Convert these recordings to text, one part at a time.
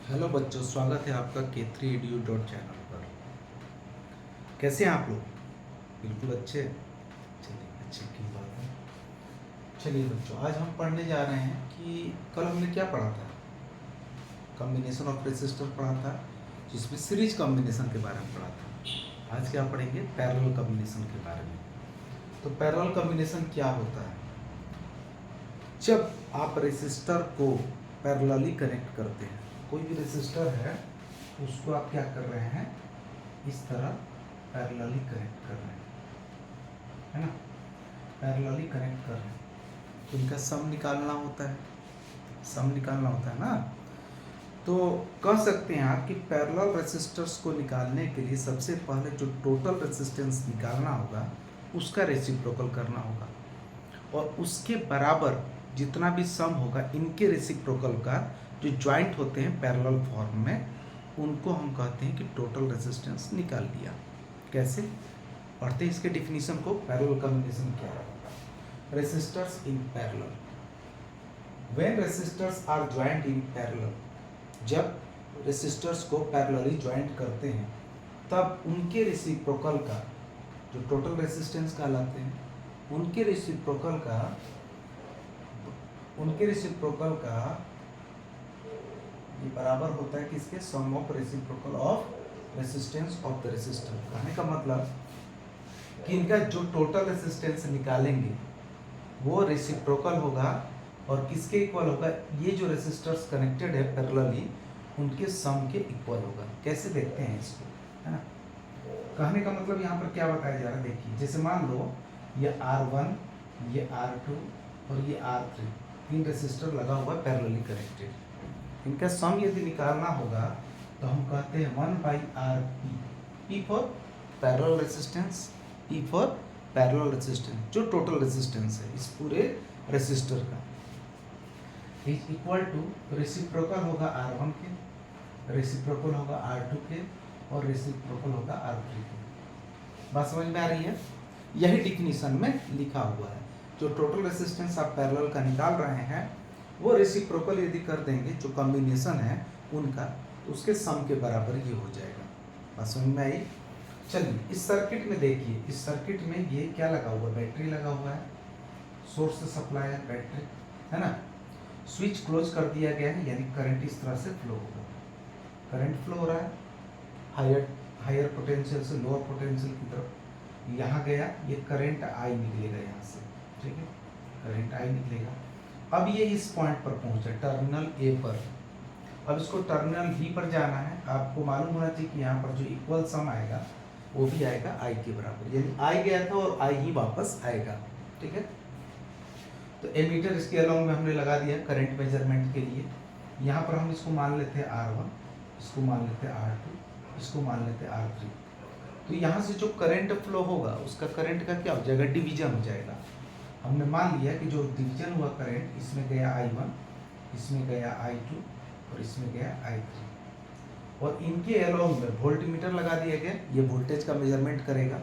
Hello बच्चों, स्वागत है आपका K3edu चैनल पर। कैसे हैं आप लोग? बिल्कुल अच्छे। चलिए, अच्छे की बात है। चलिए बच्चों, आज हम पढ़ने जा रहे हैं कि कल हमने क्या पढ़ा था। कॉम्बिनेशन ऑफ रेसिस्टर पढ़ा था, जिसमें सीरीज कॉम्बिनेशन के बारे में पढ़ा था। आज क्या पढ़ेंगे? पैरेलल कॉम्बिनेशन के बारे में। तो पैरेलल कॉम्बिनेशन क्या होता है? जब आप रेसिस्टर को पैरेलली कनेक्ट करते हैं, कोई भी रेसिस्टर है उसको आप क्या कर रहे हैं, इस तरह पैरेलली कनेक्ट कर रहे हैं, है ना। पैरेलली कनेक्ट कर रहे हैं तो इनका सम निकालना होता है, सम निकालना होता है ना। तो कह सकते हैं आप कि पैरेलल रेसिस्टर्स को निकालने के लिए सबसे पहले जो टोटल रेसिस्टेंस निकालना होगा उसका रेसिप्रोकल करना होगा, और उसके बराबर जितना भी सम होगा इनके रेसिप्रोकल का, जो ज्वाइंट होते हैं पैरेलल फॉर्म में, उनको हम कहते हैं कि टोटल रेजिस्टेंस निकाल लिया। कैसे पढ़ते हैं इसके डिफिनीशन को? पैरेलल कॉम्बिनेशन क्या है? Resistors in parallel, when resistors are joint in parallel, जब रेसिस्टर्स को पैरेलली ज्वाइंट करते हैं तब उनके रेसिप्रोकल का, जो टोटल रेजिस्टेंस कहलाते हैं, उनके रेसिप्रोकल का ये बराबर होता है किसके? Sum of reciprocal of resistance of the resistor. कहने का मतलब कि इनका जो टोटल रेसिस्टेंस निकालेंगे वो रेसिप्रोकल होगा, और किसके इक्वल होगा? ये जो रेसिस्टर्स कनेक्टेड है पैरेलली उनके सम के इक्वल होगा। कैसे देखते हैं इसको, है ना। कहने का मतलब यहाँ पर क्या बताया जा रहा है, देखिए। जैसे मान लो ये R1, ये R2 और ये R3, तीन रेसिस्टर लगा हुआ पैरेलली कनेक्टेड। इनका सम यदि निकालना होगा तो हम कहते हैं 1/RP, P for parallel resistance, P for parallel resistance, जो टोटल रेसिस्टेंस है इस पूरे रेसिस्टर का, इज इक्वल टू रेसिप्रोकल होगा R1 के, रेसिप्रोकल होगा R2 के, और रेसिप्रोकल होगा R3 के। बात समझ में आ रही है? यही डिफिनीशन में लिखा हुआ है। जो टोटल रेसिस्टेंस आप पैरेलल का निकाल रहे हैं वो रेसिप्रोकल यदि कर देंगे, जो कॉम्बिनेशन है उनका, तो उसके सम के बराबर ये हो जाएगा। बात समझ में आई? चलिए, इस सर्किट में देखिए, इस सर्किट में ये क्या लगा हुआ है? बैटरी लगा हुआ है, सोर्स से सप्लाई है बैटरी, है ना। स्विच क्लोज कर दिया गया है, यानी करंट इस तरह से फ्लो होगा। करंट फ्लो हो रहा है हायर पोटेंशियल से लोअर पोटेंशियल की तरफ, यहाँ गया, ये करंट आई निकलेगा यहाँ से, ठीक है, करंट आई निकलेगा। अब ये इस पॉइंट पर पहुंचा, टर्मिनल ए पर। अब इसको टर्मिनल बी पर जाना है। आपको मालूम होना चाहिए कि यहाँ पर जो इक्वल सम आएगा वो भी आएगा आई के बराबर, यानी आई गया था और आई ही वापस आएगा, ठीक है। तो एमीटर इसके अलाउंग में हमने लगा दिया करंट मेजरमेंट के लिए। यहाँ पर हम इसको मान लेते हैं R1, इसको मान लेते हैं R2, इसको मान लेते हैं R3। तो यहाँ से जो करंट फ्लो होगा उसका करंट का क्या हो जाएगा? डिवीजन हो जाएगा। हमने मान लिया कि जो डिवीजन हुआ करंट, इसमें गया I1, इसमें गया I2 और इसमें गया I3, और इनके अलाउंग में वोल्टमीटर लगा दिया गया। ये वोल्टेज का मेजरमेंट करेगा,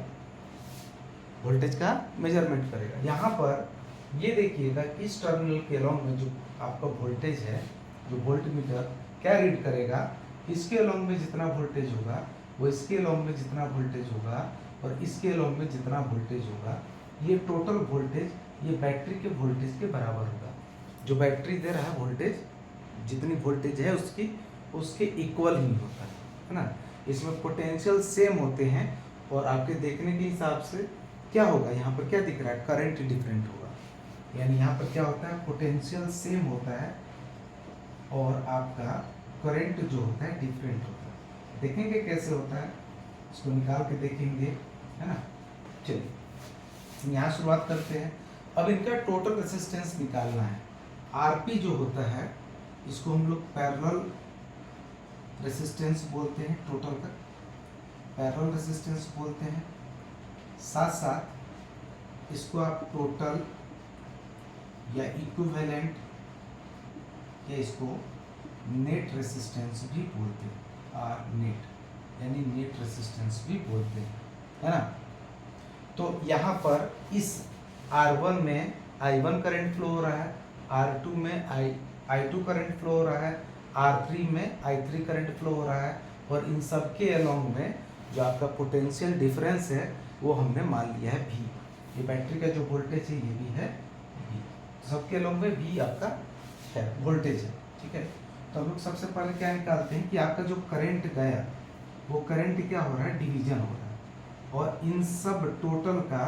वोल्टेज का मेजरमेंट करेगा। यहाँ पर ये देखिएगा, इस टर्मिनल के अलाउंग में जो आपका वोल्टेज है, जो वोल्टमीटर क्या रीड करेगा, इसके अलाउंग में जितना वोल्टेज होगा वो इसके अलाउंग में जितना वोल्टेज होगा और इसके अलाउंग में जितना वोल्टेज होगा, ये टोटल वोल्टेज ये बैटरी के वोल्टेज के बराबर होगा। जो बैटरी दे रहा है वोल्टेज, जितनी वोल्टेज है उसके इक्वल ही होता है ना। इसमें पोटेंशियल सेम होते हैं, और आपके देखने के हिसाब से क्या होगा, यहाँ पर क्या दिख रहा है? करंट डिफरेंट होगा, यानी यहाँ पर क्या होता है? पोटेंशियल सेम होता है और आपका करंट जो होता है डिफरेंट होता है। देखेंगे कैसे होता है, इसको निकाल के देखेंगे, है ना। चलिए, यहाँ शुरुआत करते हैं। अब इनका टोटल रेसिस्टेंस निकालना है। आरपी जो होता है इसको हम लोग पैरेलल रेसिस्टेंस बोलते हैं, टोटल का पैरेलल रेसिस्टेंस बोलते हैं। साथ साथ इसको आप टोटल या इक्विवेलेंट या इसको नेट रेसिस्टेंस भी बोलते हैं, आर नेट, यानी नेट रेसिस्टेंस भी बोलते हैं, है ना। तो यहाँ पर इस R1 में I1 करंट फ्लो हो रहा है, R2 में I2 करंट फ्लो हो रहा है, R3 में I3 करंट फ्लो हो रहा है, और इन सब के अलोंग में जो आपका पोटेंशियल डिफरेंस है वो हमने मान लिया है V। ये बैटरी का जो वोल्टेज है ये भी है V, सबके अलोंग में V आपका है वोल्टेज है, ठीक है। तो हम लोग सबसे पहले क्या निकालते हैं कि आपका जो करंट गया वो करंट क्या हो रहा है, डिवीजन हो रहा है, और इन सब टोटल का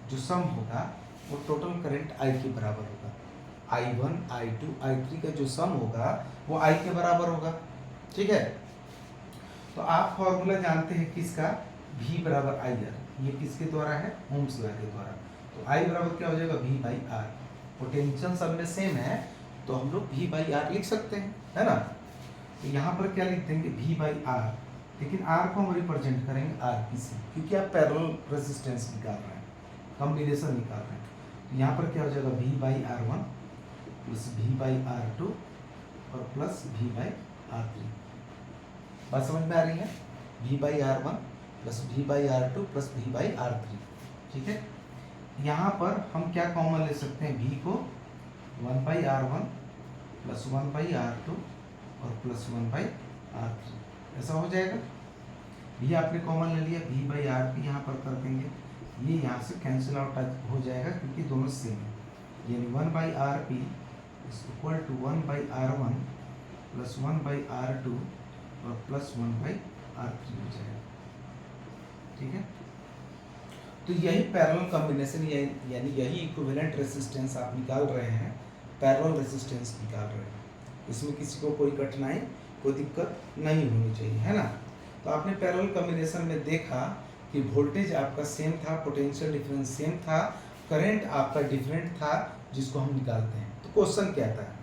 जो सम होगा वो टोटल करंट I के बराबर होगा। I1 I2 I3 का जो सम होगा वो I के बराबर होगा, ठीक है। तो आप फॉर्मूला जानते हैं किसका, V बराबर IR, ये किसके द्वारा है, ओम्स लॉ के द्वारा। तो I बराबर क्या हो जाएगा, V बाई R। पोटेंशियल सब में सेम है तो हम लोग V बाई R लिख सकते हैं, है ना। तो यहाँ पर क्या लिख देंगे, V बाई R, लेकिन R को हम रिप्रेजेंट करेंगे RP से, क्योंकि आप पैरेलल रेजिस्टेंस निकाल रहे हैं, कॉम्बिनेशन निकाल रहे हैं। तो यहाँ पर क्या हो जाएगा, V by R1 plus V by R2 और प्लस V बाई R3। बात समझ में आ रही है, V by R1 plus V by R2 plus V by R3, ठीक है। यहाँ पर हम क्या कॉमन ले सकते हैं, V को 1 by R1 plus 1 by R2 और प्लस 1 बाई R3, ऐसा हो जाएगा। V आपने कॉमन ले लिया, V बाई RP यहाँ पर कर देंगे, ये यहाँ से कैंसिल आउट हो जाएगा क्योंकि दोनों सेम है, यानी 1 by RP is equal to 1 by R1 plus 1 by R2 और प्लस 1 बाई R3 हो जाएगा, ठीक है। तो यही पैरेलल कॉम्बिनेशन, यानी यही इक्विवेलेंट रेजिस्टेंस आप निकाल रहे हैं, पैरेलल रेजिस्टेंस निकाल रहे हैं। इसमें किसी को कोई कठिनाई, कोई दिक्कत नहीं होनी चाहिए, है ना। तो आपने पैरेलल कॉम्बिनेशन में देखा कि वोल्टेज आपका सेम था, पोटेंशियल डिफरेंस सेम था, करंट आपका डिफरेंट था, जिसको हम निकालते हैं। तो क्वेश्चन क्या आता है,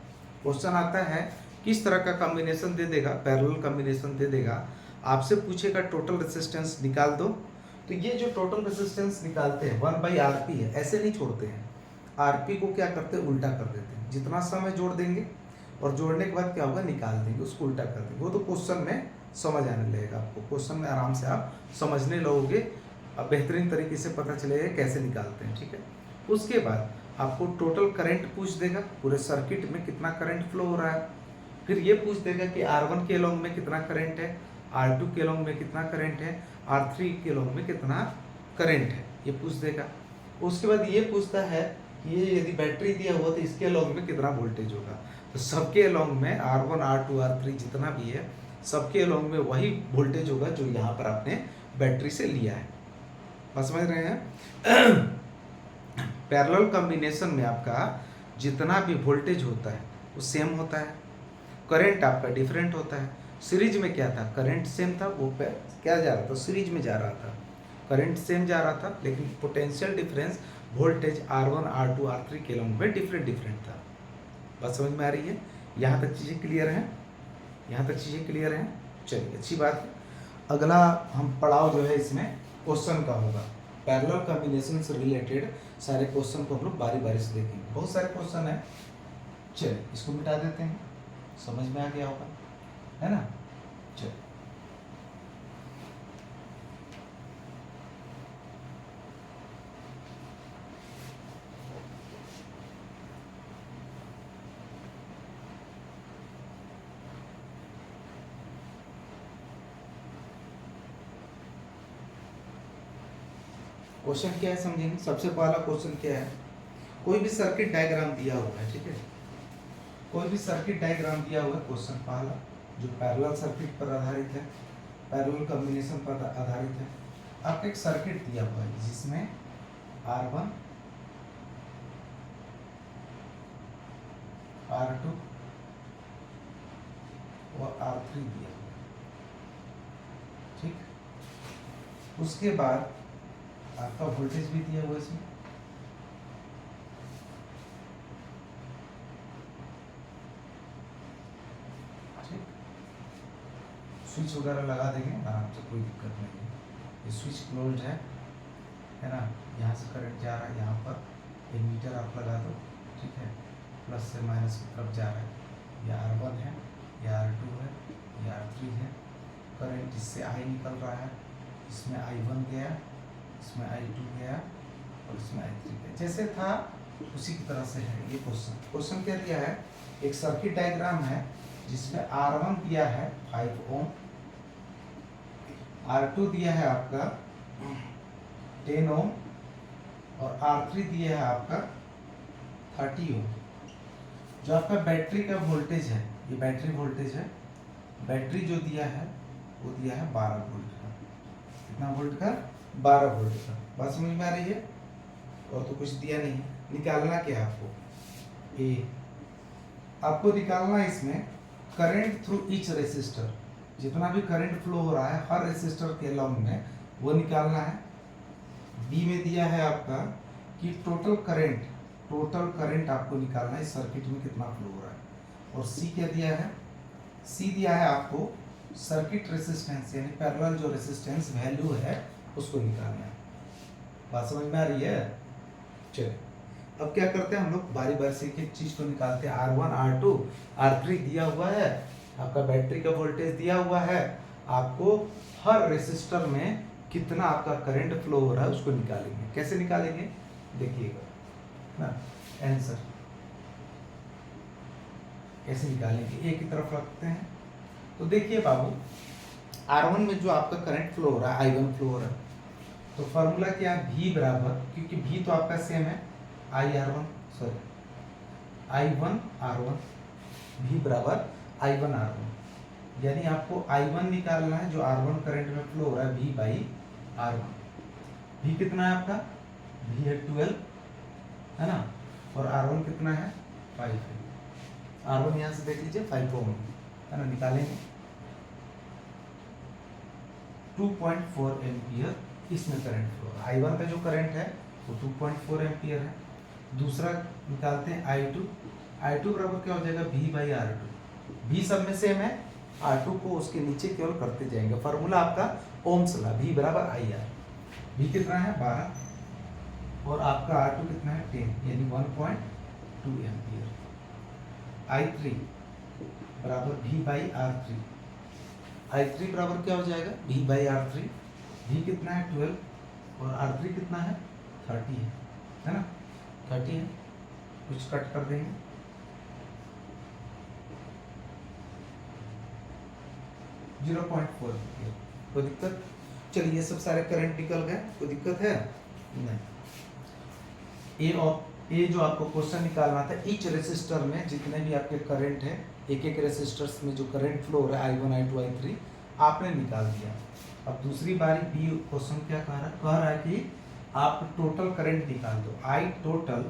क्वेश्चन आता है किस तरह का कॉम्बिनेशन दे देगा, पैरेलल कॉम्बिनेशन दे देगा, आपसे पूछेगा टोटल रेजिस्टेंस निकाल दो। तो ये जो टोटल रेजिस्टेंस निकालते हैं 1 बाई RP है, ऐसे नहीं छोड़ते हैं, RP को क्या करते हैं, उल्टा कर देते हैं। जितना समय जोड़ देंगे और जोड़ने के बाद क्या होगा, निकाल देंगे, उसको उल्टा कर देंगे। वो तो क्वेश्चन में समझ आने लगेगा आपको, क्वेश्चन में आराम से आप समझने लगोगे, अब बेहतरीन तरीके से पता चलेगा कैसे निकालते हैं, ठीक है। उसके बाद आपको टोटल करंट पूछ देगा, पूरे सर्किट में कितना करंट फ्लो हो रहा है। फिर ये पूछ देगा कि R1 के अलोंग में कितना करंट है, R2 के अलोंग में कितना करंट है, R3 के अलोंग में कितना करंट है, ये पूछ देगा। उसके बाद ये पूछता है कि ये यदि बैटरी दिया हुआ तो इसके अलोंग में कितना वोल्टेज होगा। तो सबके अलोंग में R1 R2 R3 जितना भी है, सबके अलोंग में वही वोल्टेज होगा जो यहाँ पर आपने बैटरी से लिया है। बात समझ रहे हैं। पैरेलल कॉम्बिनेशन में आपका जितना भी वोल्टेज होता है वो सेम होता है, करंट आपका डिफरेंट होता है। सीरीज में क्या था, करंट सेम था, वो क्या जा रहा था, सीरीज में जा रहा था, करंट सेम जा रहा था, लेकिन potential difference voltage R1 R2 R3 के अलोंग में डिफरेंट था। बात समझ में आ रही है, यहाँ तक चीज़ें क्लियर हैं, यहाँ तक चीज़ें क्लियर हैं। चलिए अच्छी बात है। अगला हम पड़ाव जो है इसमें क्वेश्चन का होगा, पैरेलल कॉम्बिनेशन से रिलेटेड सारे क्वेश्चन को हम लोग बारी बारी से देखेंगे। बहुत सारे क्वेश्चन हैं, चलिए इसको मिटा देते हैं, समझ में आ गया होगा, है ना। चलिए क्वेश्चन क्या है समझेंगे। सबसे पहला क्वेश्चन क्या है, कोई भी सर्किट डायग्राम दिया हुआ है, ठीक है, कोई भी सर्किट डायग्राम दिया हुआ है। क्वेश्चन पहला जो पैरेलल सर्किट पर आधारित है, पैरेलल कॉम्बिनेशन पर आधारित है। आपको एक सर्किट दिया हुआ है जिसमें R1 R2 और R3 दिया हुआ है, ठीक। उसके बाद आपका वोल्टेज भी दिया हुआ है इसमें, ठीक। स्विच वगैरह लगा देंगे आराम से, कोई दिक्कत नहीं है। ये स्विच क्लोज्ड है ना। यहाँ से करंट जा रहा है, यहाँ पर एमीटर आप लगा दो, ठीक है, प्लस से माइनस की तरफ जा रहा है। ये R1 है, ये R2 है, ये R3 है। करंट इससे I निकल रहा है, इसमें I1 गया, इसमें I2 गया और इसमें I3 गया। जैसे था उसी की तरह से है ये क्वेश्चन। क्वेश्चन क्या दिया है, एक सर्किट डायग्राम है जिसमें R1 दिया है 5 ओम, R2 दिया है आपका 10 ओम और R3 दिया है आपका 30 ओम। जो आपका बैटरी का वोल्टेज है, ये बैटरी वोल्टेज है, बैटरी जो दिया है वो दिया है 12 वोल्ट का। कितना वोल्ट का? 12 वोल्ट का। बात समझ में आ रही है? और तो कुछ दिया नहीं, निकालना क्या है आपको? ए आपको निकालना है इसमें करंट थ्रू ईच रेसिस्टर, जितना भी करंट फ्लो हो रहा है हर रेसिस्टर के अलॉन्ग में वो निकालना है। बी में दिया है आपका कि टोटल करंट आपको निकालना है इस सर्किट में कितना फ्लो हो रहा है। और सी क्या दिया है? सी दिया है आपको सर्किट रेसिस्टेंस, यानी पैरेलल जो रेसिस्टेंस वैल्यू है उसको निकालना है। बात समझ में आ रही है? चलिए अब क्या करते हैं हम लोग, बारी बारी से एक एक चीज को निकालते हैं। R1 R2 R3 दिया हुआ है, आपका बैटरी का वोल्टेज दिया हुआ है, आपको हर रेसिस्टर में कितना आपका करंट फ्लो हो रहा है उसको निकालेंगे। कैसे निकालेंगे देखिएगा ना, आंसर कैसे निकालेंगे, एक की तरफ रखते हैं। तो देखिए बाबू, R1 में जो आपका करंट फ्लो हो रहा है I1 फ्लो हो रहा है, तो फॉर्मूला क्या है? V बराबर, क्योंकि V तो आपका सेम है I1 R1, V बराबर I1 R1, यानी आपको I1 निकालना है जो R1 करंट में फ्लो हो रहा है V बाई R1। V कितना है आपका? V है 12 है ना, और R1 कितना है? 5 है। R1 यहाँ से देख लीजिए 5 ओम है ना, निकालेंगे 2.4 एम्पियर इसमें करंट फ्लो। I1 का जो करंट है वो 2.4 एम्पियर है। दूसरा निकालते हैं I2 बराबर क्या हो जाएगा? V by R2। V सब में सेम है, R2 को उसके नीचे केवल करते जाएंगे। फार्मूला आपका ओम्स लॉ, V बराबर IR। V कितना है? 12 और आपका R2 कितना है? 10, यानी 1.2 एम्पियर। I3 बराबर V बाई R3। I3 बराबर क्या हो जाएगा? V by R3। V कितना है? 12 और R3 कितना है? 30 है ना, 30 है। कुछ कट कर देंगे, कोई दिक्कत? चलिए ये सब सारे करंट निकल गए, कोई दिक्कत है? नहीं। ए जो आपको क्वेश्चन निकालना था, ईच रेसिस्टर में जितने भी आपके करंट है, एक एक रेसिस्टर्स में जो करंट फ्लो हो रहा है I1 I2 I3 आपने निकाल दिया। अब दूसरी बारी बी क्वेश्चन क्या कह रहा है कि आप टोटल करंट निकाल दो। I टोटल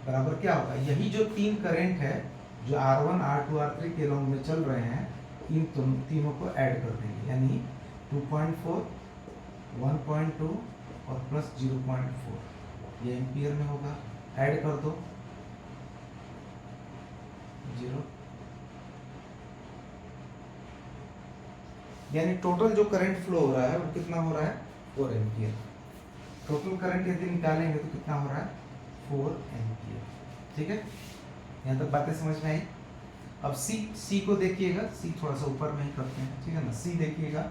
बराबर क्या होगा? यही जो तीन करंट है जो R1 R2 R3 के लॉन्ग में चल रहे हैं, इन तीनों को ऐड कर देंगे, यानी 2.4 1.2 और प्लस 0.4 ये एम्पियर में होगा। ऐड कर दो 0, यानी टोटल जो करंट फ्लो हो रहा है वो कितना हो रहा है? 4 एम्पियर। टोटल करंट यदि निकालेंगे तो कितना हो रहा है? 4 एम्पियर। ठीक है, यहाँ तक बातें समझ में आई। अब सी को देखिएगा, सी थोड़ा सा ऊपर में ही करते हैं, ठीक है ना। सी देखिएगा,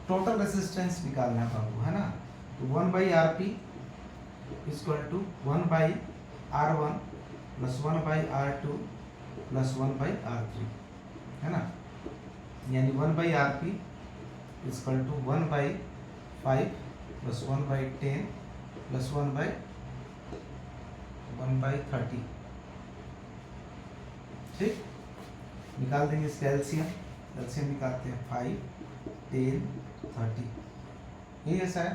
टोटल रेजिस्टेंस निकालना है बाबू, है ना। तो 1/RP equal to 1/R1 plus 1/R2 plus 1/R3 है ना, यानी 1/RP equal to 1/5 plus 1/10 plus 1/30। ठीक, निकाल देंगे इसका एलसीएम निकालते हैं 5 10 30, यही ऐसा है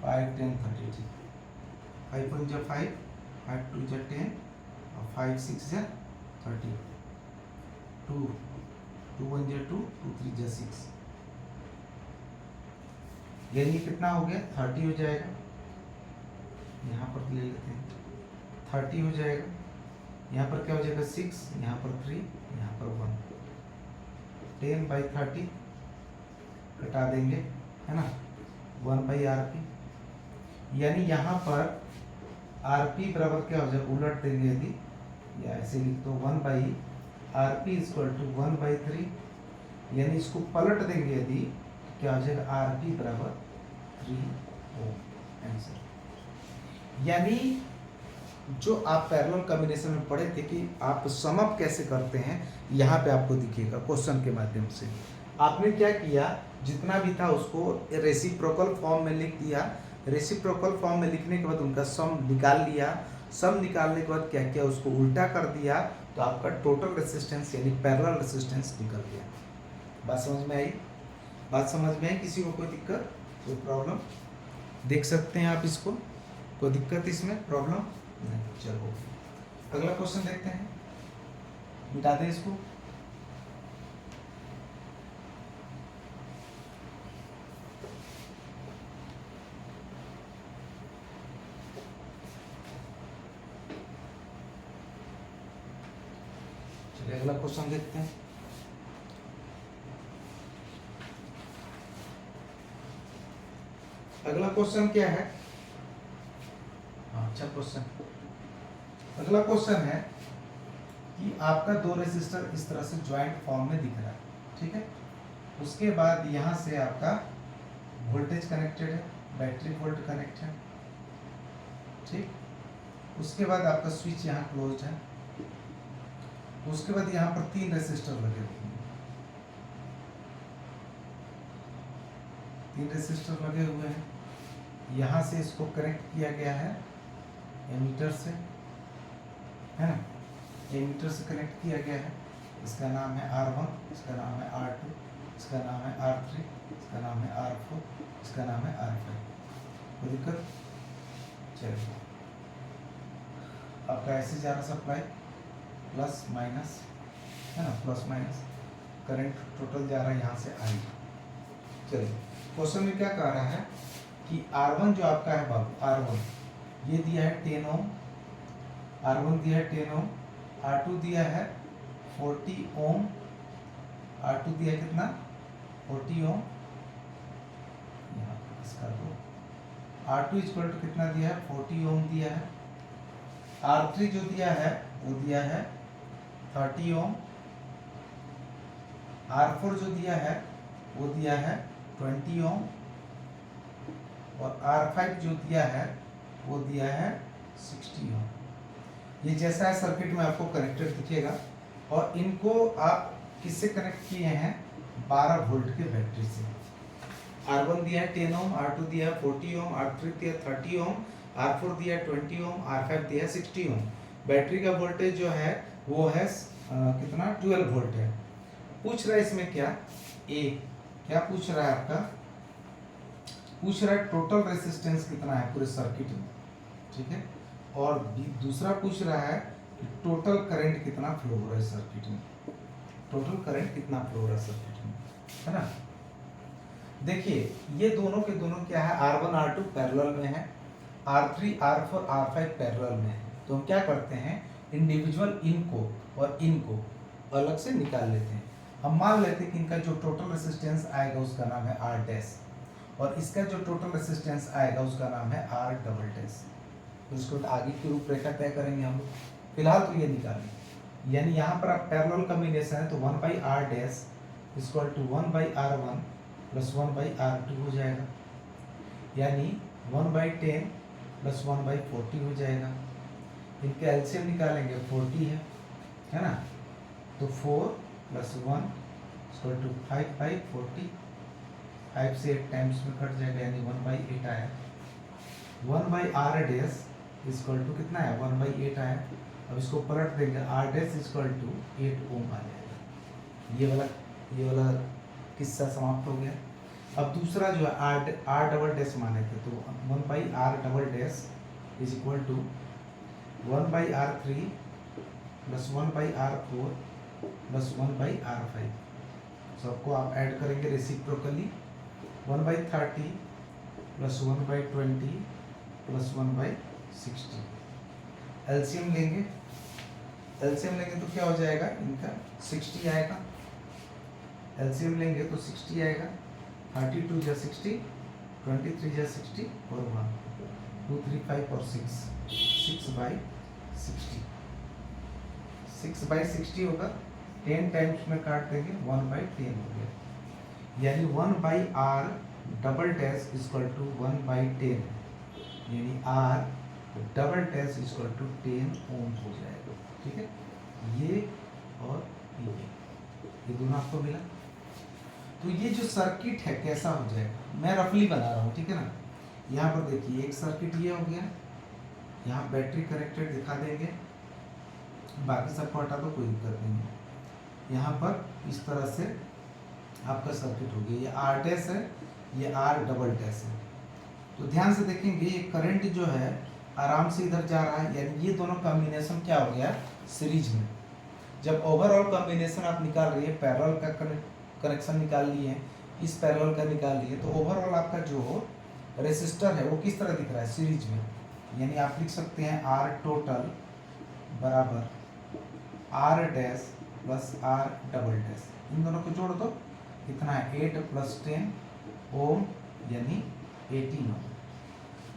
5 10 30। ठीक, 5 1 जा 5, 5 2 जा 10 और 5 6 जा 30, 2 1 जा 2, 2 3 जा 6, यानी कितना हो गया? 30 हो जाएगा। यहाँ पर ले लेते हैं, 30 हो जाएगा। यहाँ पर क्या हो जाएगा? 6, यहाँ पर 3, यहाँ पर 1। 10/30 कटा देंगे, है ना, 1/RP, यानी यहाँ पर RP बराबर क्या हो जाएगा? उलट देंगे यदि, या ऐसे लिख दो 1/RP इक्वल टू 1/3, यानी इसको पलट देंगे यदि, क्या हो जाएगा? RP बराबर 3 ओम। आंसर, यानी जो आप पैरेलल कॉम्बिनेशन में पढ़े थे कि आप सम अप कैसे करते हैं, यहाँ पे आपको दिखेगा क्वेश्चन के माध्यम से। आपने क्या किया, जितना भी था उसको रेसिप्रोकल फॉर्म में लिख दिया। रेसिप्रोकल फॉर्म में लिखने के बाद उनका सम निकाल लिया। सम निकालने के बाद क्या किया, उसको उल्टा कर दिया, तो आपका टोटल रेसिस्टेंस यानी पैरेलल रेसिस्टेंस निकल गया। बात समझ में आई? बात समझ में आई? किसी को कोई दिक्कत, कोई प्रॉब्लम? देख सकते हैं आप इसको, कोई दिक्कत इसमें, प्रॉब्लम नहीं? चलो अगला क्वेश्चन देखते हैं, मिटा दें इसको। चलिए अगला क्वेश्चन देखते हैं। अगला क्वेश्चन क्या है? अच्छा क्वेश्चन, अगला क्वेश्चन है कि आपका दो रेसिस्टर इस तरह से ज्वाइंट फॉर्म में दिख रहा है, ठीक है। उसके बाद यहाँ से आपका वोल्टेज कनेक्टेड है, बैटरी वोल्ट कनेक्ट है, ठीक। उसके बाद आपका स्विच यहाँ क्लोज्ड है। उसके बाद यहाँ पर 3 रेसिस्टर लगे हुए हैं, 3 रेसिस्टर लगे हुए हैं। यहाँ से इसको कनेक्ट किया गया है एमीटर से, है ना, एमीटर से कनेक्ट किया गया है। इसका नाम है R1, इसका नाम है R2, इसका नाम है R3, इसका नाम है R4, इसका नाम है R5। कोई दिक्कत? चलिए, आपका ऐसे जा रहा सप्लाई प्लस माइनस, है ना, प्लस माइनस करंट टोटल जा रहा है यहाँ से आई। चलिए क्वेश्चन में क्या कह रहा है कि R1 जो आपका है बाबू, R1 ये दिया है 10 ओम, R1 दिया है 10 ओम, R2 दिया है 40 ओम, R2 दिया है कितना, 40 ओम, यहाँ इसका दो, R2 इक्वल टू कितना दिया है, 40 ओम दिया है। R3 जो दिया है वो दिया है 30 ओम, R4 जो दिया है वो दिया है 20 ओम, और R5 जो दिया है वो दिया है 60 ओम। ये जैसा है सर्किट में आपको कनेक्टेड दिखेगा, और इनको आप किससे कनेक्ट किए हैं, 12 वोल्ट के बैटरी से। R1 दिया है 10 ओम, R2 दिया है 40 ओम, R3 दिया है 30 ओम, R4 दिया है 20 ओम, R5 दिया है 60 ओम। बैटरी का वोल्टेज जो है वो है कितना, 12 वोल्ट है। पूछ रहा है इसमें क्या, क्या पूछ रहा है आपका, पूछ रहा है टोटल रेसिस्टेंस कितना है पूरे सर्किट में, ठीक है। और दूसरा पूछ रहा है कि टोटल करंट कितना फ्लो हो रहा है सर्किट में, टोटल करंट कितना फ्लो हो रहा है सर्किट में, है ना। देखिए ये दोनों के दोनों क्या है, R1 R2 पैरेलल में है, R3 R4 R5 पैरेलल में है। तो हम क्या करते हैं, इंडिविजुअल इनको और इनको अलग से निकाल लेते हैं। हम मान लेते हैं कि इनका जो टोटल रेसिस्टेंस आएगा उसका नाम है R डैश, और इसका जो टोटल रेसिस्टेंस आएगा उसका नाम है R डबल डैश। तो इसको आगे की रूपरेखा तय करेंगे हम लोग, फिलहाल तो ये निकालें। यानी यहाँ पर आप पैरेलल कॉम्बिनेशन है तो 1/R dash equal to 1/R1 plus 1/R2 हो जाएगा, यानी 1/10 प्लस 1/40 हो जाएगा। इनके एलसीएम निकालेंगे, 40 है ना, तो 4 प्लस 1 इक्वल टू 5/40, 5 से 8 टाइम्स में कट जाएगा, यानी 1/8 आया। 1/R डैश इक्वल टू कितना है, 1/8 आया। अब इसको पलट देंगे, R डैश इक्वल टू 8 ओम आ जाएगा। ये वाला किस्सा समाप्त हो गया। अब दूसरा जो है R डबल डैश माने थे, तो 1/R double dash is equal to 1/R3 plus 1/R4 plus 1/R5। सबको आप ऐड करेंगे रेसिप्रोकली, 1/30 प्लस 1/20 प्लस 1/60। एलसीएम लेंगे, तो क्या हो जाएगा इनका, 60 आएगा। एलसीएम लेंगे तो 60 आएगा, 32 जा 60, 23 जा 60 और 1, 2 3 5 और 6, 6/60, 6/60 होगा। 10 टाइम्स में काट देंगे, 1/10 हो गया, यानी 1/R double dash equal to 1/10, यानी R तो डबल डैश इक्वल टू 10 ओम हो जाएगा। ठीक है, ये और ये दोनों आपको मिला। तो ये जो सर्किट है कैसा हो जाएगा, मैं रफली बना रहा हूँ, ठीक है ना। यहाँ पर देखिए एक सर्किट ये हो गया, यहाँ बैटरी कनेक्टेड दिखा देंगे, बाकी सबको हटा दो, कोई दिक्कत नहीं है। यहाँ पर इस तरह से आपका सर्किट हो गया, ये आर डैश है, ये आर डबल डैश है। तो ध्यान से देखेंगे ये करंट जो है आराम से इधर जा रहा है, यानी ये दोनों कॉम्बिनेशन क्या हो गया, सीरीज में। जब ओवरऑल कॉम्बिनेशन आप निकाल रही है, पैरेलल का कनेक्शन निकाल लिए हैं, इस पैरेलल का निकाल लिए, तो ओवरऑल आपका जो रेसिस्टर है वो किस तरह दिख रहा है, सीरीज में। यानी आप लिख सकते हैं आर टोटल बराबर R dash plus R double dash, इन दोनों को जोड़ दो, कितना है 8 + 10 ओम, यानी 18 ओम।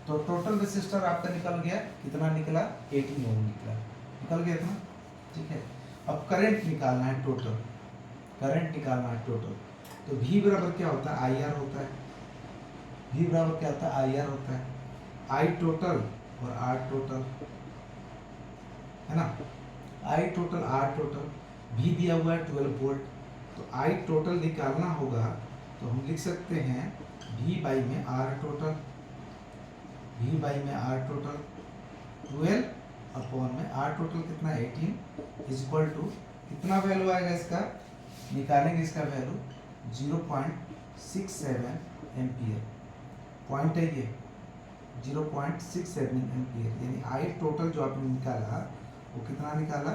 तो टोटल रेसिस्टर आपका निकल गया, कितना निकला, 18 ओम निकल गया इतना। ठीक है, अब करंट निकालना है टोटल, करंट निकालना है टोटल। तो V बराबर क्या होता है, IR होता है। V बराबर क्या होता है, IR होता है। I टोटल और R टोटल, है ना, I total R total. V दिया हुआ है 12 वोल्ट, तो I टोटल निकालना होगा, तो हम लिख सकते हैं V बाई में R टोटल, V बाई में R टोटल 12 अपॉन में R टोटल कितना 18 इज इक्वल टू कितना वैल्यू आएगा इसका, निकालेंगे इसका वैल्यू 0.67 एम्पियर, पॉइंट है ये 0.67 एम्पियर, यानी आई टोटल जो आपने निकाला वो कितना निकाला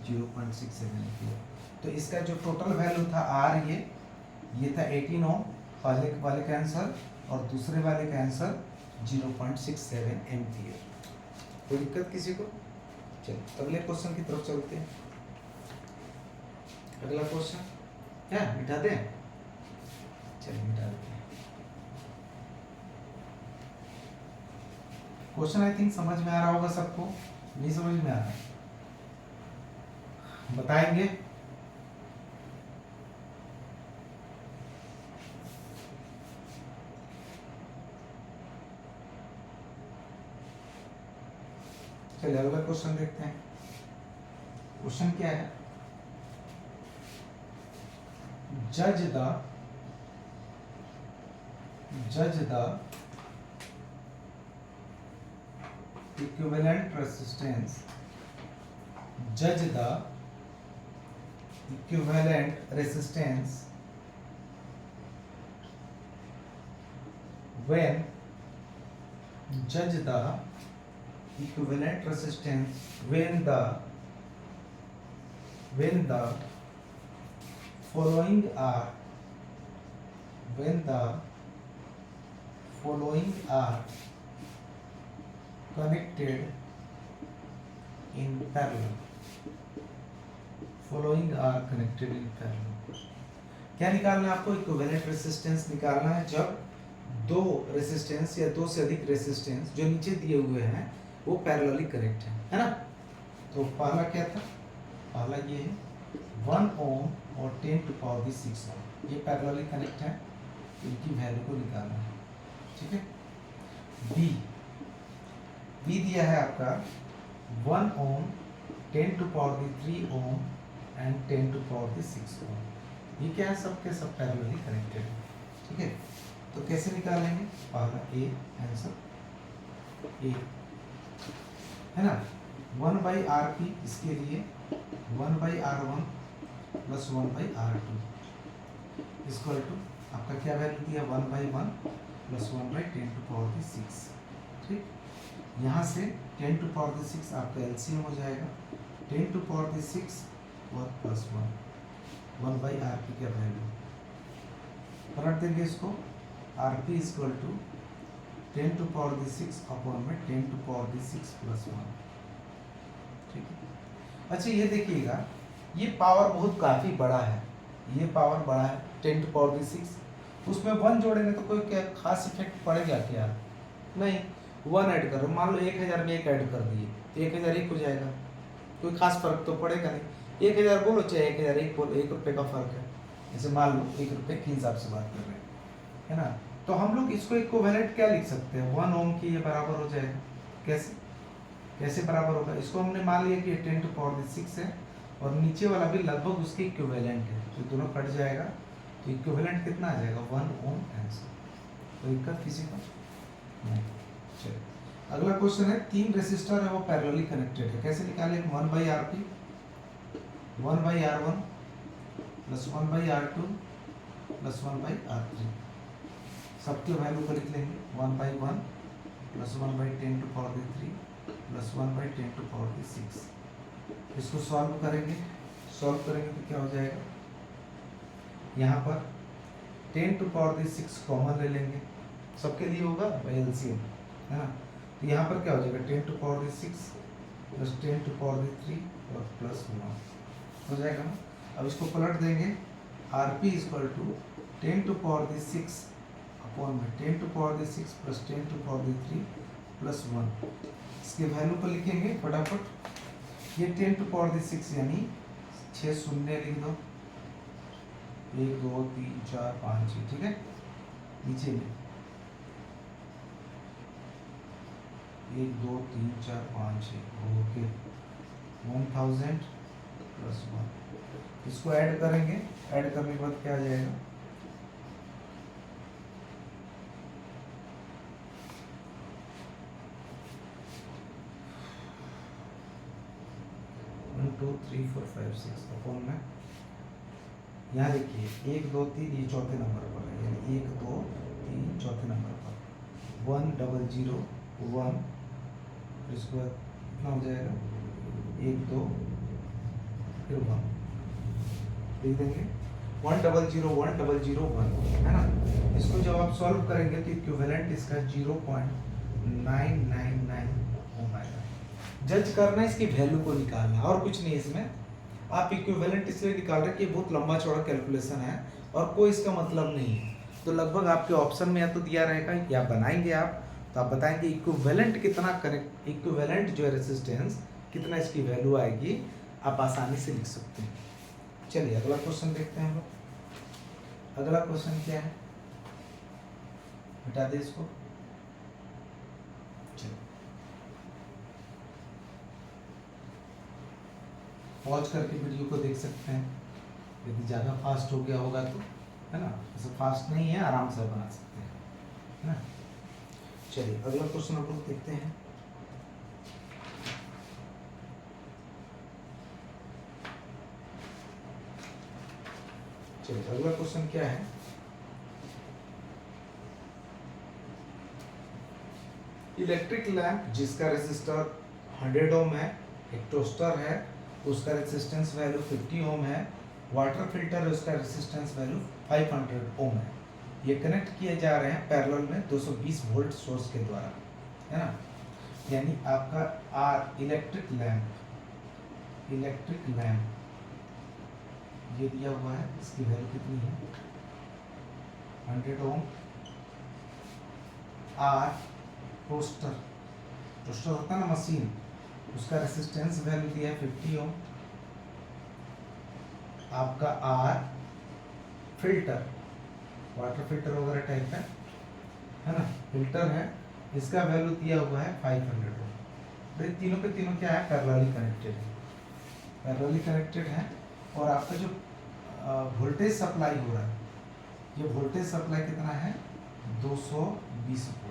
0.67 एम्पियर। तो इसका जो टोटल वैल्यू था आर, ये था 18 ओम, पहले वाले का आंसर, और दूसरे वाले का आंसर 0.67 एम्पियर। कोई दिक्कत किसी को? चलो अगले क्वेश्चन की तरफ चलते हैं। अगला क्वेश्चन क्या मिटा दें, चलिए मिटा देते हैं। क्वेश्चन आई थिंक समझ में आ रहा होगा सबको, नहीं समझ में आ रहा बताएंगे। चलिए अगला क्वेश्चन देखते हैं। क्वेश्चन क्या है, जज the equivalent resistance, judge the equivalent resistance when, judge the equivalent resistance when the following are connected in parallel, क्या निकालना है आपको, इक्विवेलेंट रेसिस्टेंस निकालना है जब दो रेसिस्टेंस या दो से अधिक रेसिस्टेंस जो नीचे दिए हुए हैं वो पैरेलली कनेक्ट है ना। तो पहला क्या था, पहला ये है 1 ओम और 10⁶ ओम, ये पैरेलली कनेक्ट है, इनकी वैल्यू को निकालना है। ठीक है, बी दिया है आपका 1 ओम 10⁻³ ओम एंड 10⁻⁶ ओम, ये क्या है, सबके सब पैरेलली कनेक्टेड है। ठीक है, तो कैसे निकालेंगे, पहला ए आंसर ए है ना, 1/RP, इसके लिए 1/R1 plus 1/R2 equal to आपका क्या वैल्यू दिया 1/1 प्लस 1/10⁶। ठीक, यहाँ से 10⁶ आपका एलसीएम हो जाएगा, 10⁶ और प्लस 1/RP का वैल्यू पलट देंगे इसको, RP इक्वल टू 10⁶ अपॉन में 10⁶ प्लस 1। ठीक है, अच्छा ये देखिएगा, ये पावर बहुत काफ़ी बड़ा है, ये पावर बड़ा है 10⁶, उसमें 1 जोड़ेंगे तो कोई क्या खास इफेक्ट पड़ेगा क्या, नहीं। 1 ऐड करो, मान लो 1000 में 1 ऐड कर दिए तो 1001 हो जाएगा, कोई खास फर्क तो पड़ेगा नहीं। 1000 बोलो चाहे 1001 बोलो, 1 रुपये का फर्क है, जैसे मान लो 1 रुपये के हिसाब से बात कर रहे हैं, है ना। तो हम लोग इसको इक्विवेलेंट क्या लिख सकते हैं, 1 ओम की ये बराबर हो जाएगा, कैसे, कैसे बराबर होगा, इसको हमने मान लिया कि 10 टू पावर 6 है और नीचे वाला भी लगभग उसके इक्विवेलेंट है, तो दोनों कट जाएगा तो इक्विवेलेंट कितना आ जाएगा 1 ओम आंसर। कोई दिक्कत किसी को नहीं। चलिए अगला क्वेश्चन है, 3 रेसिस्टर है वो पैरेलली कनेक्टेड है, कैसे निकालें, 1/Rp 1/R1 plus 1/R2 plus 1/R3, सबके वैल्यू को लिख लेंगे 1/1 plus 1/10 to power 3 plus 1/10 to power 6। इसको सॉल्व करेंगे तो क्या हो जाएगा, यहाँ पर 10 टू पावर 6 कॉमन ले लेंगे, सबके लिए होगा एलसीएम है ना, तो यहाँ पर क्या हो जाएगा 10 to power 6 plus 10 to power 3 और प्लस 1 हो जाएगा ना। अब इसको पलट देंगे, RP equal to 10 to power 6 upon में 10 to power 6 plus 10 to power 3 plus 1, इसके वैल्यू को लिखेंगे फटाफट, ये 10 टू पावर 6 यानी 6 शून्य लिख दो, 1 2 3 4 5 6, ठीक है, नीचे में 1 2 3 4 5 6, ओके 1000 प्लस 1, इसको ऐड करेंगे, ऐड करने के बाद क्या आ जाएगा 1 2 3 4 5 6 अपॉन में, यहाँ देखिए 1 2 3 ये चौथे नंबर पर है, यानी 1 2 3 चौथे नंबर पर 1 0 0 1, इसके बाद कितना हो जाएगा 1 2 फिर 1 लिख देंगे 1 0 0 1 0 0 1 है ना। इसको जब आप सॉल्व करेंगे तो इक्विवेलेंट इसका 0.999 ओम आएगा। जज करना इसकी वैल्यू को निकालना और कुछ नहीं, इसमें आप इक्विवेलेंट इसलिए निकाल रहे कि बहुत लंबा चौड़ा कैलकुलेशन है और कोई इसका मतलब नहीं है, तो लगभग आपके ऑप्शन में या तो दिया रहेगा या बनाएंगे आप, तो आप बताएंगे इक्विवेलेंट कितना करेक्ट, इक्विवेलेंट जो है रेसिस्टेंस कितना इसकी वैल्यू आएगी, आप आसानी से लिख सकते हैं। चलिए अगला क्वेश्चन देखते हैं हम लोग। अगला क्वेश्चन क्या है, हटा दे इसको, चलिए पॉज करके वीडियो को देख सकते हैं, यदि ज़्यादा फास्ट हो गया होगा तो, है ना, ऐसा फास्ट नहीं है, आराम से बना सकते हैं, है ना। चलिए अगला क्वेश्चन हम लोग देखते हैं। चलिए अगला क्वेश्चन क्या है, इलेक्ट्रिक लैंप जिसका रेजिस्टर 100 ओम है, एक टोस्टर है उसका रेजिस्टेंस वैल्यू 50 ओम है, वाटर फिल्टर है उसका रेजिस्टेंस वैल्यू 500 ओम है, ये कनेक्ट किए जा रहे हैं पैरेलल में 220 वोल्ट सोर्स के द्वारा, है ना। यानी आपका आर इलेक्ट्रिक लैंप ये दिया हुआ है, इसकी वैल्यू कितनी है 100 ओम, आर टोस्टर होता है ना मशीन, उसका रेसिस्टेंस वैल्यू दिया है 50 ओम, आपका आर फिल्टर वाटर फिल्टर वगैरह टाइप है ना, फिल्टर है, इसका वैल्यू दिया हुआ है 500 ओम। तो तीनों के तीनों क्या है पैरेलली कनेक्टेड है और आपका जो वोल्टेज सप्लाई हो रहा है, ये वोल्टेज सप्लाई कितना है 220 वोल्ट।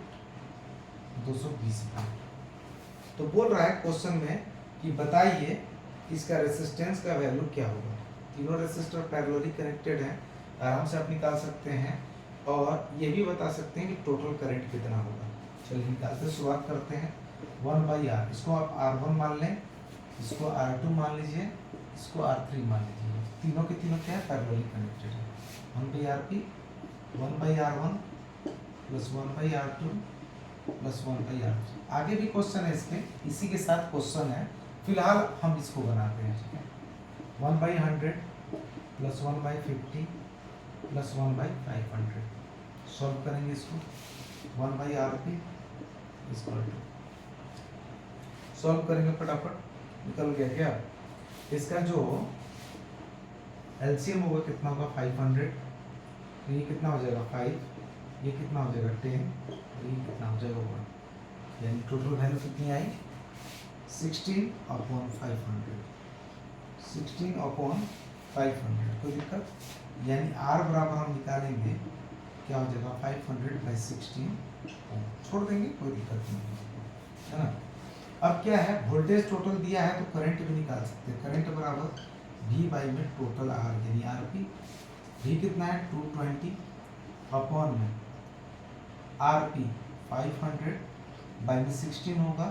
तो बोल रहा है क्वेश्चन में कि बताइए इसका रेसिस्टेंस का वैल्यू क्या होगा। तीनों रेसिस्टर पैरेलली कनेक्टेड हैं, आराम से आप निकाल सकते हैं और ये भी बता सकते हैं कि टोटल करंट कितना होगा। चलिए निकालते शुरुआत करते हैं। 1/R, इसको आप R1 मान लें, इसको R2 मान लीजिए, इसको R3 मान लीजिए, तीनों के तीनों क्या है पैरेलली कनेक्टेड है। 1/RP 1/R1 plus 1/R2 plus 1/R3। आगे भी क्वेश्चन है इसके, इसी के साथ क्वेश्चन है, फिलहाल हम इसको बनाते हैं, ठीक है। 1/100 प्लस 1/50 प्लस 1/500 सॉल्व करेंगे इसको। 1/RP इक्वल टू, सॉल्व करेंगे फटाफट, निकल गया क्या। इसका जो एलसीएम होगा कितना होगा 500, तो ये कितना हो जाएगा 5, ये कितना हो जाएगा 10 और ये कितना हो जाएगा 1, यानी टोटल वैल्यू कितनी आई 16/500, 16/500, कोई दिक्कत? यानी R बराबर हम निकालेंगे, क्या हो जाएगा 500/16 ओम, छोड़ देंगे, कोई दिक्कत नहीं है ना। अब क्या है, वोल्टेज टोटल दिया है तो करंट भी निकाल सकते हैं। करंट बराबर V बाई में टोटल R यानी RP। V कितना है 220 अपॉन में RP 500 बाई में 16 होगा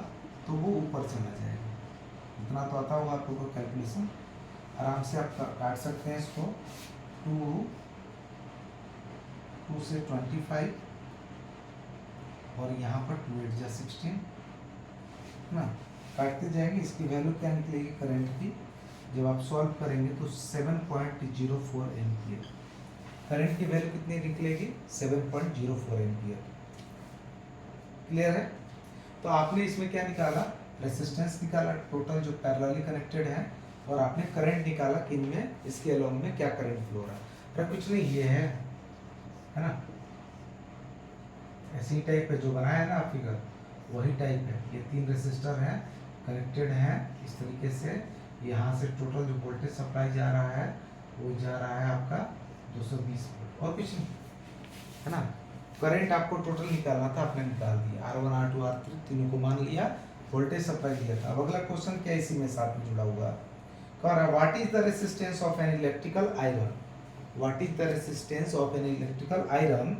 तो वो ऊपर चला जाएगा। इतना तो आता होगा आपको कैलकुलेशन, आराम से आप काट सकते हैं इसको। 2 से 25 और यहाँ पर 2 8 जा 16 ना, काटते जाएंगे। इसकी वैल्यू क्या निकलेगी करंट की, जब आप सॉल्व करेंगे तो 7.04 एम्पियर। करंट की वैल्यू कितनी निकलेगी 7.04 एम्पियर। क्लियर है? तो आपने इसमें क्या निकाला, रेसिस्टेंस निकाला टोटल जो पैरेलली कनेक्टेड है, और आपने करंट निकाला कि इनमें इसके अलोंग में क्या करंट फ्लो रहा है। पर कुछ नहीं, ये है ना, ऐसी टाइप है जो बनाया है ना आप फिगर, वही टाइप है। ये 3 रेसिस्टर हैं, कनेक्टेड हैं इस तरीके से। यहाँ से टोटल जो वोल्टेज सप्लाई जा रहा है वो जा रहा है आपका 220 वोल्ट, और कुछ नहीं है ना। करंट आपको टोटल निकालना था, आपने निकाल दिया। R1 R2 R3 तीनों को मान लिया, वोल्टेज सप्लाई दिया था। अब अगला क्वेश्चन क्या इसी में साथ में जुड़ा हुआ, कह रहा है what is the resistance of an electrical iron, what is the resistance of an electrical iron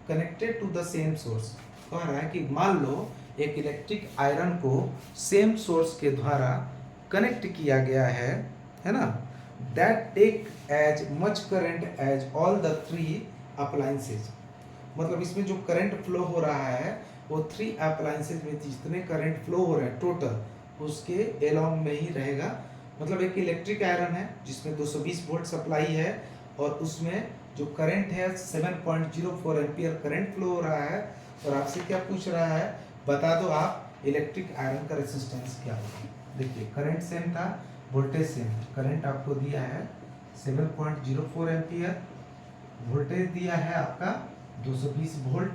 connected to the same source. कह रहा है कि मान लो एक इलेक्ट्रिक आयरन को सेम सोर्स के द्वारा कनेक्ट किया गया है ना, that take as much current as all the 3 appliances. मतलब इसमें जो करंट फ्लो हो रहा है वो 3 अप्लायंसेज में जितने करंट फ्लो हो रहे हैं टोटल, उसके एलोंग में ही रहेगा। मतलब एक इलेक्ट्रिक आयरन है जिसमें 220 वोल्ट सप्लाई है, और उसमें जो करंट है 7.04 एम्पियर करंट फ्लो हो रहा है। और आपसे क्या पूछ रहा है, बता दो आप इलेक्ट्रिक आयरन का रेसिस्टेंस क्या होगा। देखिए करंट सेम था, वोल्टेज सेम। करंट आपको दिया है 7.04 एम्पियर, वोल्टेज दिया है आपका 220 वोल्ट,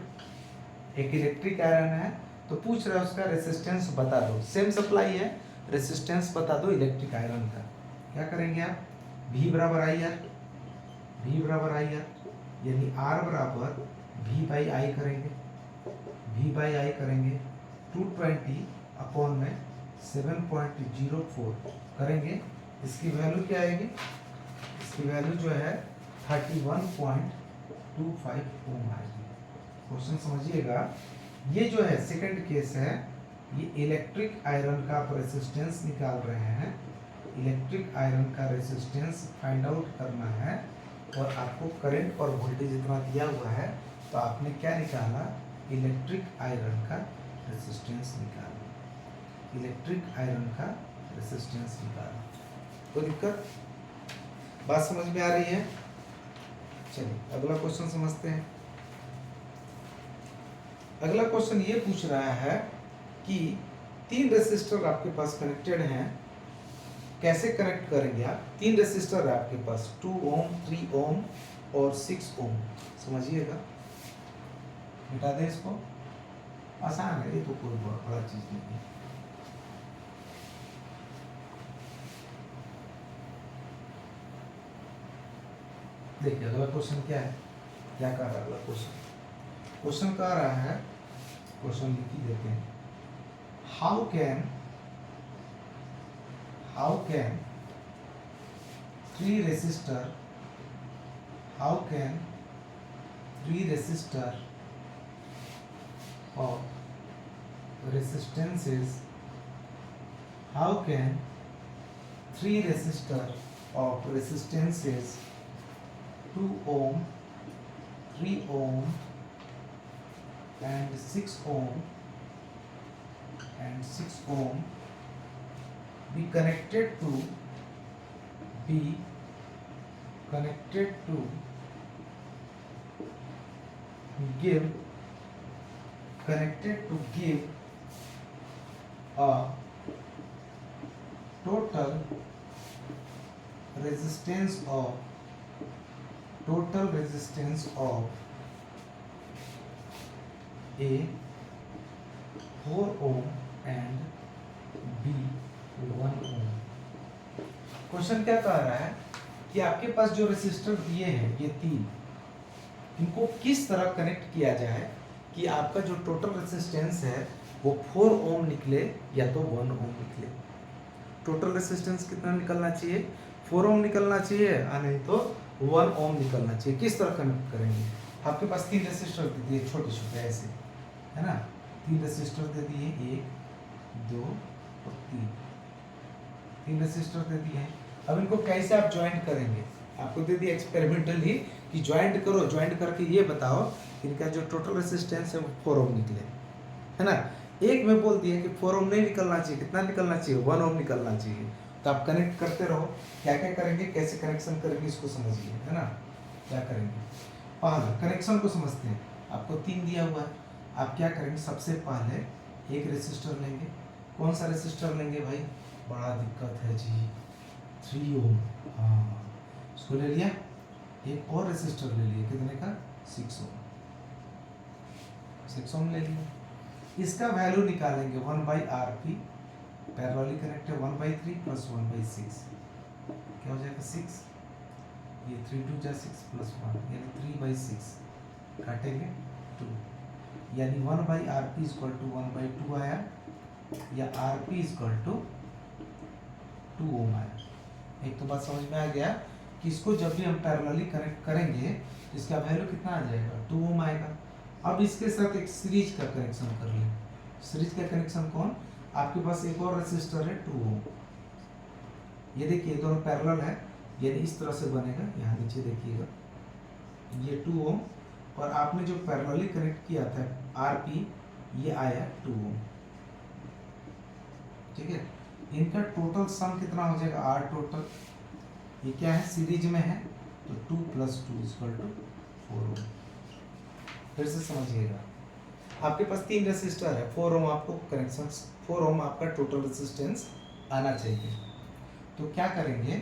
एक इलेक्ट्रिक आयरन है, तो पूछ रहा है उसका रेसिस्टेंस बता दो। सेम सप्लाई है, रेसिस्टेंस बता दो इलेक्ट्रिक आयरन का। क्या करेंगे आप, V बराबर आई आर, V बराबर आई आर, यानी R बराबर V बाई आई करेंगे, V बाई आई करेंगे 220 अपॉन में 7.04 करेंगे। इसकी वैल्यू क्या आएगी, इसकी वैल्यू जो है 31.25 ओम आएगी। क्वेश्चन समझिएगा, ये जो है सेकंड केस है, ये इलेक्ट्रिक आयरन का आप रेसिस्टेंस निकाल रहे हैं। इलेक्ट्रिक आयरन का रेसिस्टेंस फाइंड आउट करना है, और आपको करंट और वोल्टेज इतना दिया हुआ है, तो आपने क्या निकाला, इलेक्ट्रिक आयरन का रेसिस्टेंस निकाला, इलेक्ट्रिक आयरन का रेसिस्टेंस निकाला। कोई दिक्कत, बात समझ में आ रही है? चलिए अगला क्वेश्चन समझते हैं। अगला क्वेश्चन ये पूछ रहा है कि 3 रेसिस्टर आपके पास कनेक्टेड हैं, कैसे कनेक्ट करेंगे आप। 3 रेसिस्टर है आपके पास, 2 ओम 3 ओम और 6 ओम। समझिएगा, मिटा दें इसको, आसान है, ये तो कोई बड़ा चीज नहीं है। देखिए अगला क्वेश्चन क्या है, क्या कह रहा है अगला क्वेश्चन। क्वेश्चन कह रहा है, क्वेश्चन लिख ही देते हैं, how can 3 resistor, how can 3 resistor of resistances, how can 3 resistor of resistances 2 ohm, 3 ohm and 6 ohm be connected to give a total resistance of 4 ohm and B 1 ohm. Question क्या कह रहा है कि आपके पास जो रेसिस्टर दिए हैं ये 3, इनको किस तरह कनेक्ट किया जाए कि आपका जो टोटल रेसिस्टेंस है वो 4 ओम निकले या तो 1 ओम निकले। टोटल रेसिस्टेंस कितना निकलना चाहिए? 4 ओम निकलना चाहिए या नहीं तो 1 ओम निकलना चाहिए। किस तरह कनेक्ट करेंगे? आपके पास 3 रेसिस्टर दे दिए छोटे छोटे ऐसे, है ना, 3 रेसिस्टर दे दिए, 1 2 और 3 रेसिस्टर दे दिए हैं। अब इनको कैसे आप ज्वाइंट करेंगे? आपको दे दिया एक्सपेरिमेंटली कि ज्वाइंट करो, ज्वाइंट करके ये बताओ कि इनका जो टोटल रेसिस्टेंस है वो 4 ओम निकले, है ना। एक में बोल दिया कि 4 ओम नहीं निकलना चाहिए, कितना निकलना चाहिए? 1 ओम निकलना चाहिए। तो आप कनेक्ट करते रहो। क्या क्या करेंगे, कैसे कनेक्शन करेंगे इसको समझिए, है ना। क्या करेंगे, पहले कनेक्शन को समझते हैं। आपको 3 दिया हुआ है, आप क्या करेंगे? सबसे पहले एक रेसिस्टर लेंगे। कौन सा रेसिस्टर लेंगे भाई? बड़ा दिक्कत है जी, 3 ओम। हाँ, इसको ले लिया। एक और रेसिस्टर ले लिए, कितने का? 6 ओम। 6 ओम ले लिया। इसका वैल्यू निकालेंगे 1/RP, पैरेलली कनेक्ट है 1/3 प्लस 1/6, क्या हो जाएगा? 6। ये 3 2 जा 6 प्लस 1 यानी 3/6, काटेंगे 2, यानी 1/RP इक्वल टू 1/2 आया, या RP इक्वल टू 2 ओम आया। एक तो बात समझ में आ गया कि इसको जब भी हम पैरेलली कनेक्ट करेंगे तो इसका वैल्यू कितना आ जाएगा? 2 ओम आएगा। अब इसके साथ एक सीरीज का कनेक्शन कर लें। सीरीज का कनेक्शन कौन? आपके पास एक और रेसिस्टर है 2 ओम। ये देखिए दोनों पैरेलल है, यानी इस तरह से बनेगा। यहाँ नीचे देखिएगा, ये 2 ओम और आपने जो पैरेलली कनेक्ट किया था RP, ये आया 2 ओम। ठीक है, इनका टोटल सम कितना हो जाएगा? R total. ये क्या है? सीरीज में है, तो 2 + 2 = 4 ओम। फिर से समझिएगा, आपके पास 3 रेसिस्टर है, 4 ओम आपको कनेक्शन, 4 ओम आपका टोटल रेसिस्टेंस आना चाहिए। तो क्या करेंगे,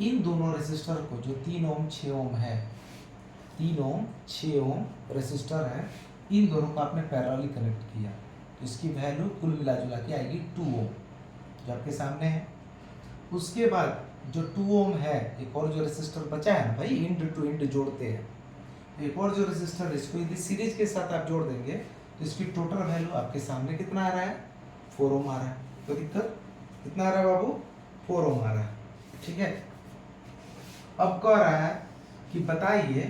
इन दोनों रेसिस्टर को, जो 3 ओम 6 ओम है, 3 ओम 6 ओम रेसिस्टर है, इन दोनों को आपने पैरेलली कनेक्ट किया, तो इसकी वैल्यू कुल मिला जुला के आएगी 2 ओम, जो आपके सामने है। उसके बाद जो 2 ओम है, एक और जो रेसिस्टर बचा है ना भाई, इंड टू इंड जोड़ते हैं, एक और जो रेसिस्टर है, इसको यदि सीरीज के साथ आप जोड़ देंगे तो इसकी टोटल वैल्यू आपके सामने कितना आ रहा है? 4 ओम आ रहा है। तो दिक्कत कितना आ रहा है बाबू? 4 ओम आ रहा है। ठीक है, अब कह रहा है कि बताइए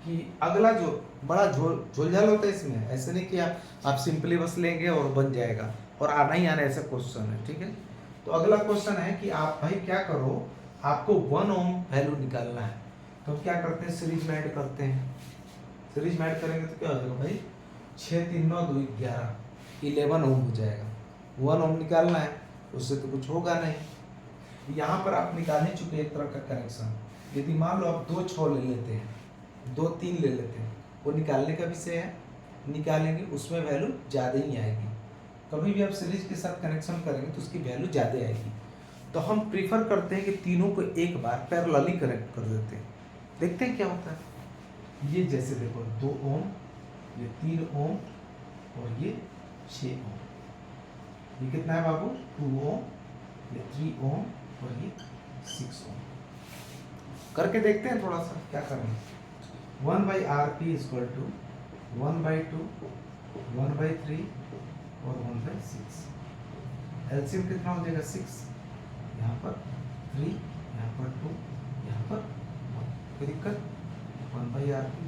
कि अगला जो बड़ा झोलझाल होता है इसमें, ऐसे नहीं कि आप सिंपली बस लेंगे और बन जाएगा और आना ही आना, ऐसा क्वेश्चन है। ठीक है, तो अगला क्वेश्चन है कि आप भाई क्या करो, आपको 1 ओम वैल्यू निकालना है। तो क्या करते हैं? सीरीज में ऐड करते हैं। सीरीज में ऐड करेंगे तो क्या हो जाएगा भाई? 6 3 9 2 11, 11 ओम हो जाएगा। 1 ओम निकालना है, उससे तो कुछ होगा नहीं। यहाँ पर आप निकाल ही चुके एक तरह का कनेक्शन। यदि मान लो आप 2 6 ले लेते हैं, 2 3 ले लेते हैं, वो निकालने का विषय है, निकालेंगे उसमें वैल्यू ज़्यादा ही आएगी। कभी भी आप सीरीज के साथ कनेक्शन करेंगे तो उसकी वैल्यू ज़्यादा आएगी। तो हम प्रीफर करते हैं कि तीनों को एक बार पैरेलली कनेक्ट कर देते हैं, देखते हैं क्या होता है। ये जैसे देखो 2 ओम, ये 3 ओम और ये 6 ओम। ये कितना है बाबू? 2 ओम, ये 3 ओम और ये 6 ओम। करके देखते हैं थोड़ा सा क्या करना है। 1/RP = 1/2, 1/3 और 1/6। एलसीएम कितना हो जाएगा? 6, यहाँ पर 3, यहाँ पर 2, यहाँ पर 1। कोई दिक्कत? 1/RP,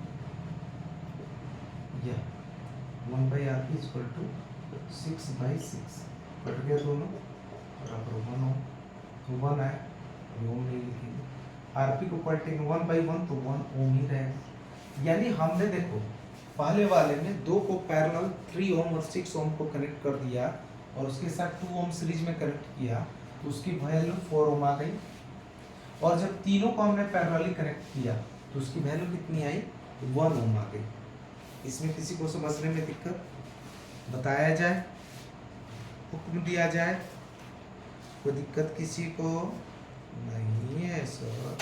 यह 1/RP = 6/6, कट गया दोनों, बराबर 1 ओम। तो 1 आया, ओम नहीं लिखेंगे। RP को पलटेंगे 1/1, तो 1 ओम ही रहेगा। यानी हमने देखो पहले वाले में 2 को पैरेलल 3 ओम और 6 ओम को कनेक्ट कर दिया और उसके साथ 2 ओम सीरीज में कनेक्ट किया, तो उसकी वैल्यू 4 ओम आ गई। और जब तीनों को हमने पैरेलली कनेक्ट किया तो उसकी वैल्यू कितनी आई? 1 ओम आ गई। इसमें किसी को समझने में दिक्कत? बताया जाए, हुक्म दिया जाए, कोई दिक्कत किसी को? नहीं है सर,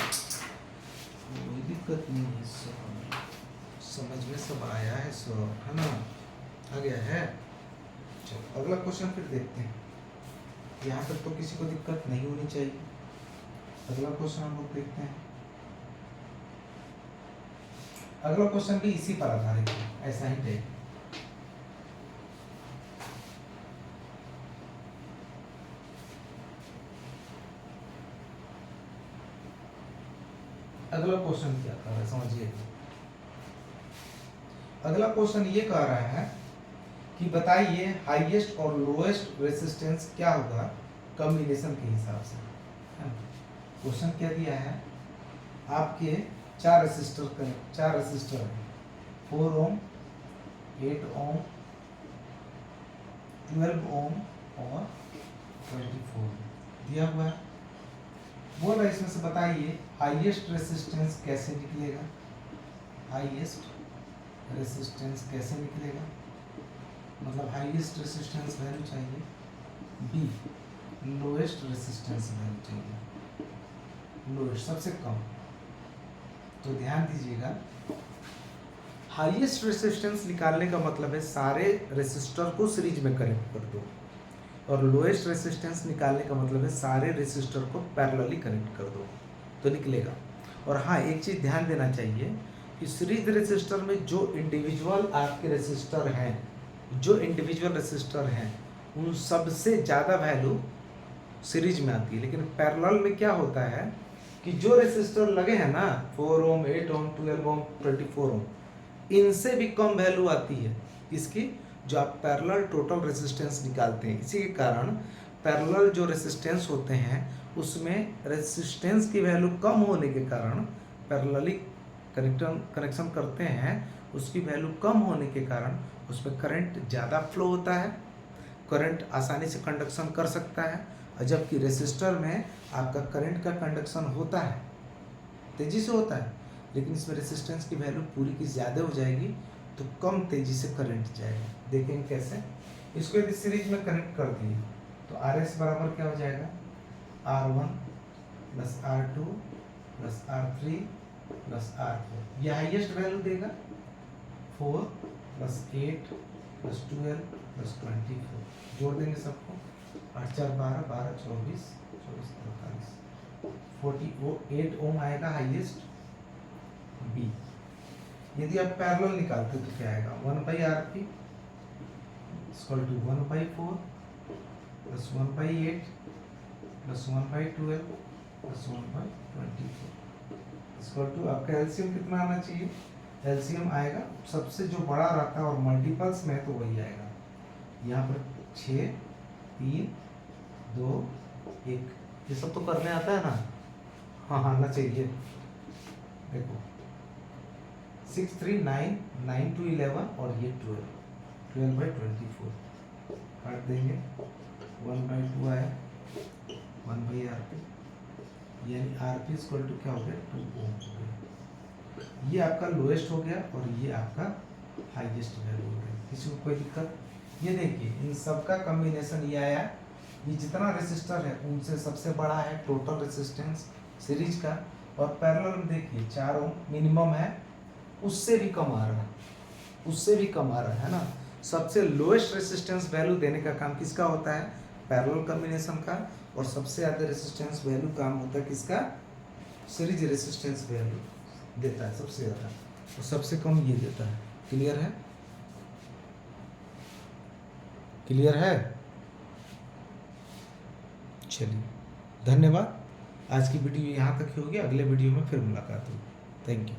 कोई दिक्कत नहीं है सर, समझ में सब आया है सर, है ना, आ गया है। चलो अगला क्वेश्चन फिर देखते हैं। यहाँ तक तो किसी को दिक्कत नहीं होनी चाहिए। अगला क्वेश्चन हम लोग देखते हैं। अगला क्वेश्चन भी इसी पर आधारित है, ऐसा ही टाइप। अगला क्वेश्चन क्या कह रहा है समझिए। अगला क्वेश्चन ये कह रहा है कि बताइए हाईएस्ट और लोएस्ट रेसिस्टेंस क्या होगा कॉम्बिनेशन के हिसाब से। क्वेश्चन क्या दिया है, आपके चार रेसिस्टर है, 4 ओम, 8 ओम, 12 ओम और 24 दिया हुआ है। बोल रहा है इसमें से बताइए हाईएस्ट रेसिस्टेंस कैसे निकलेगा। हाईएस्ट रेसिस्टेंस कैसे निकलेगा, मतलब हाईएस्ट रेसिस्टेंस वैल्यू चाहिए, बी लोएस्ट रेसिस्टेंस वैल्यू चाहिए। लोएस्ट सबसे कम। तो ध्यान दीजिएगा, हाईएस्ट रेसिस्टेंस निकालने का मतलब है सारे रेसिस्टर को सीरीज में कनेक्ट कर दो, और लोएस्ट रेसिस्टेंस निकालने का मतलब है सारे रेसिस्टर को पैरेलली कनेक्ट कर दो तो निकलेगा। और हाँ, एक चीज़ ध्यान देना चाहिए कि सीरीज रेसिस्टर में जो इंडिविजुअल आपके रेसिस्टर हैं उन सबसे ज़्यादा वैल्यू सीरीज में आती है, लेकिन पैरेलल में क्या होता है कि जो रेसिस्टर लगे हैं ना 4 ओम, 8 ओम, 12 ओम, 24 ओम, इनसे भी कम वैल्यू आती है इसकी, जो आप पैरेलल टोटल रेसिस्टेंस निकालते हैं। इसी के कारण पैरेलल जो रेसिस्टेंस होते हैं उसमें रेसिस्टेंस की वैल्यू कम होने के कारण पैरेलली कनेक्शन करते हैं, उसकी वैल्यू कम होने के कारण उसमें करंट ज़्यादा फ्लो होता है, करंट आसानी से कंडक्शन कर सकता है। और जबकि रेसिस्टर में आपका करंट का कंडक्शन होता है, तेज़ी से होता है, लेकिन इसमें रेसिस्टेंस की वैल्यू पूरी की ज़्यादा हो जाएगी तो कम तेज़ी से करंट जाएगा। देखेंगे कैसे। इसको यदि सीरीज में कनेक्ट कर दिए तो RS बराबर क्या हो जाएगा, R1 plus R2 plus R3 plus R4। यह हाईएस्ट वैल्यू देगा, 4 प्लस 8 प्लस 12 प्लस 24। जोड़ देंगे सबको, 8 4 12, 12 24, 24 43, 48 ओम आएगा हाईएस्ट बी। यदि आप पैरेलल निकालते तो क्या आएगा, 1/RP equal to 1/4 plus 1/8 plus 1/12 plus 1/24 equal to आपका एलसीएम कितना आना चाहिए। एलसीएम आएगा सबसे जो बड़ा रहता है और मल्टीपल्स में तो वही आएगा। यहाँ पर 6 3 2 1, ये सब तो करने आता है ना। हाँ आना चाहिए। देखो 6 3 9 9 2 11 और ये 12/24 काट देंगे, 1/2 आया, 1/RP, यानी RP इक्वल टू क्या हो गया, 2 ओम हो गया। ये आपका लोएस्ट हो गया और ये आपका हाईएस्ट वैल्यू हो गया। किसी को कोई दिक्कत। ये देखिए इन सब का कॉम्बिनेशन ये आया, ये जितना रेसिस्टर है उनसे सबसे बड़ा है टोटल रेसिस्टेंस सीरीज का, और पैरेलल में देखिए 4 ओम मिनिमम है, उससे भी कम आ रहा है, उससे भी कम आ रहा है ना। सबसे लोएस्ट रेसिस्टेंस वैल्यू देने का काम किसका होता है, पैरेलल कॉम्बिनेशन का, और सबसे ज़्यादा रेसिस्टेंस वैल्यू काम होता है किसका, सीरीज रेसिस्टेंस वैल्यू देता है सबसे ज़्यादा, और सबसे कम ये देता है। क्लियर है, क्लियर है। चलिए धन्यवाद। आज की वीडियो यहाँ तक ही होगी, अगले वीडियो में फिर मुलाकात होगी। Thank you.